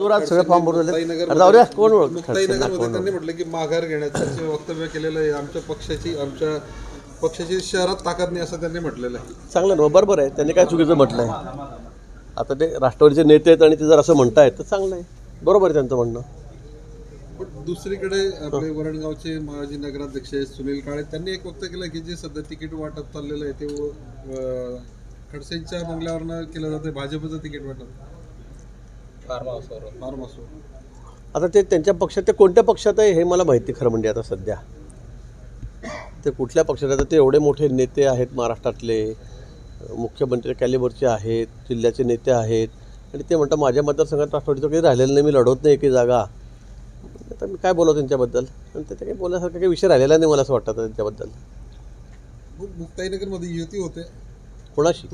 जोरात सगळे फॉर्म भरून झाले. जाऊ द्या, कोण मुक्ताईनगरमध्ये त्यांनी म्हटलं की माघार घेण्याचं जे वक्तव्य केलेलं आहे आमच्या पक्षाची शहरात ताकद नाही असं त्यांनी म्हटलेलं आहे. चांगलं ना, बरोबर आहे. त्यांनी काय चुकीचं म्हटलं आहे? आता ते राष्ट्रवादीचे नेते आहेत आणि ते जर असं म्हणतायत तर चांगलं आहे, बरोबर आहे त्यांचं म्हणणं. पण दुसरीकडे आपले वरणगावचे माजी नगराध्यक्ष सुनील काळे त्यांनी एक वक्तव्य केलं की जे सध्या तिकीट वाटप चाललेलं आहे ते खडसेंच्या बंगल्यावरनं केलं जातं, भाजपचं तिकीट वाटप फार्म हाऊसवर. आता ते त्यांच्या पक्षात, ते कोणत्या पक्षात आहे हे मला माहिती खरं म्हणजे. आता सध्या ते कुठल्या पक्षात आहे? ते एवढे मोठे नेते आहेत महाराष्ट्रातले, मुख्यमंत्री कॅलिबरचे आहेत, जिल्ह्याचे नेते आहेत, आणि ते म्हणतात माझ्या मतदारसंघात राष्ट्रवादीचं काही राहिलेलं नाही, मी लढवत नाही एकी जागा. आता मी काय बोलावं त्यांच्याबद्दल? आणि ते काही बोलण्यासारखा काही विषय राहिलेला नाही मला असं वाटतं त्यांच्याबद्दल. मुक्ताईनगरमध्ये युती होते कोणाशी?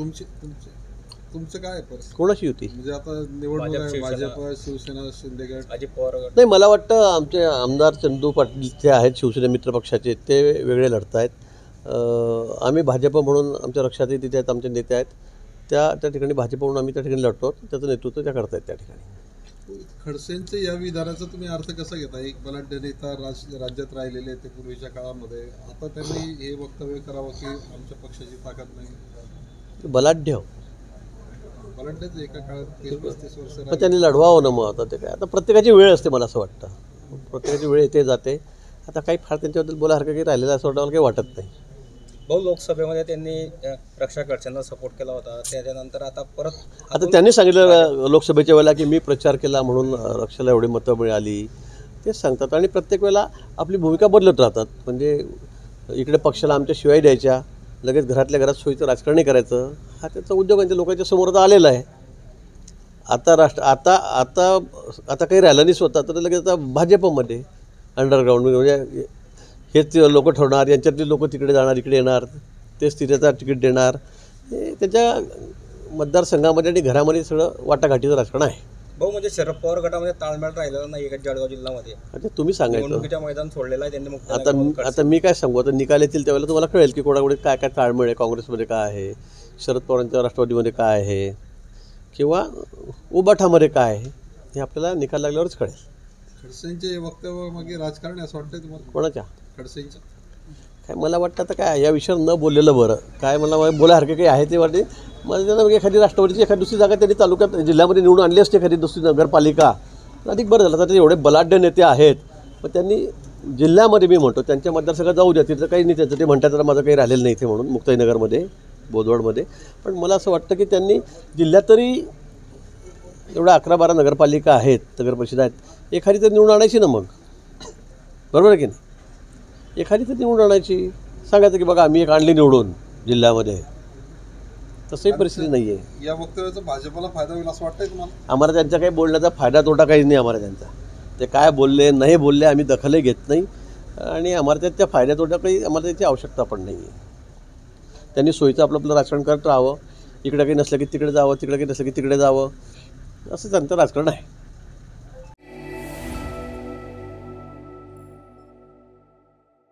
तुमचं काय परिस्थिती? कोणाशी युती म्हणजे आता निवडणूक आहे, भाजप, शिवसेना, शिंदेगड, अजित पवार. नाही, मला वाटतं आमचे आमदार चंदू पाटील जे आहेत शिवसेना मित्र पक्षाचे, ते वेगळे लढत आहेत. आम्ही भाजप म्हणून आमच्या रक्षातही तिथे आहेत, आमचे नेते आहेत, त्या ठिकाणी भाजप म्हणून आम्ही त्या ठिकाणी लढतो. त्याचं नेतृत्व त्या करतायत त्या ठिकाणी. खडसेंच्या या विधानाचा तुम्ही अर्थ कसा घेता? एक बलाढ्य नेता राज्यात राहिलेले ते पूर्वीच्या काळामध्ये, आता त्यांनी हे वक्तव्य करावं की आमच्या पक्षाची ताकद नाही. बलाढ्य एका काळात 30-35 वर्ष पण त्यांनी लढवावं ना. मग आता ते काय, आता प्रत्येकाची वेळ असते, मला असं वाटतं. प्रत्येकाची वेळ येते जाते. आता काही फार त्यांच्याबद्दल बोलासारखं काही राहिलेलं असं वाटतं, मला काही वाटत नाही. भाऊ, लोकसभेमध्ये त्यांनी रक्षा खडसेंना सपोर्ट केला होता, त्याच्यानंतर आता त्यांनी सांगितलं लोकसभेच्या वेळेला की मी प्रचार केला म्हणून रक्षाला एवढी मतं मिळाली, तेच सांगतात. आणि प्रत्येक वेळेला आपली भूमिका बदलत राहतात. म्हणजे इकडे पक्षाला आमच्या शिवाय द्यायच्या, लगेच घरातल्या घरात सोयीचं राजकारणही करायचं, हा त्याचा उद्योगांच्या लोकांच्या समोर आता आलेला आहे. आता काही राहिलं नाही स्वतः, तर लगेच आता भाजपमध्ये अंडरग्राऊंड, म्हणजे हेच लोक ठरवणार, यांच्यातली लोक तिकडे जाणार, इकडे येणार, तेच तिथेचा तिकीट देणार. हे त्याच्या मतदारसंघामध्ये आणि घरामध्ये सगळं वाटाघाटीचं राजकारण आहे. भाऊ, म्हणजे शरद पवार गटामध्ये ताळमेळ राहिलेला नाही एका जळगाव जिल्ह्यामध्ये. आता तुम्ही सांगायचं, मैदान सोडलेलं आहे त्यांनी. आता मी काय सांगू? आता निकाल येतील त्यावेळेला तुम्हाला कळेल की कोणाकडे काय काय ताळमेळ आहे, काँग्रेसमध्ये काय आहे, शरद पवारांच्या राष्ट्रवादीमध्ये काय आहे, किंवा उबाठामध्ये काय आहे, हे आपल्याला निकाल लागल्यावरच कळेल. खडसेंचे वक्तव्य मग राजकारण असं वाटतंय तुम्हाला? कोणाच्या? खडसेंच्या. काय मला वाटतं आता काय या विषयावर न बोललेलं बरं. काय मला बोलासारखं काही आहे ते वाटते मला. त्यांना एखादी राष्ट्रवादीची एखादी दुसरी जागा त्यांनी तालुक्यात जिल्ह्यामध्ये निवडून आणली असते, एखादी दुसरी नगरपालिका, अधिक बरं झालं. तर एवढे बलाढ्य नेते आहेत, पण त्यांनी जिल्ह्यामध्ये, मी म्हणतो त्यांच्या मतदारसंघात जाऊ द्या, तिथं काही नाही त्याचं. ते म्हणतात तर माझं काही राहिलेलं नाही इथे म्हणून, मुक्ताईनगरमध्ये, बोदवडमध्ये. पण मला असं वाटतं की त्यांनी जिल्ह्यात तरी एवढ्या 11-12 नगरपालिका आहेत, नगरपरिषद आहेत, एखादी तर निवडून आणायची ना. मग बरोबर आहे की नाही? एखादी तर निवडून आणायची, सांगायचं की बघा आम्ही एक आणली निवडून जिल्ह्यामध्ये. तसंही परिस्थिती नाही आहे. या वक्तव्याचा भाजपला फायदा होईल असं वाटतंय तुम्हाला? आम्हाला त्यांचा काही बोलण्याचा फायदा तोटा काहीच नाही आम्हाला त्यांचा. ते काय बोलले नाही बोलले आम्ही दखलही घेत नाही, आणि आम्हाला त्या फायद्या तोटा काही आम्हाला त्याची आवश्यकता पण नाही आहे. त्यांनी सोयीचं आपलं राजकारण करत राहावं, इकडे काही नसलं की तिकडे जावं, तिकडे काही नसलं की तिकडे जावं, असं त्यांचं राजकारण आहे.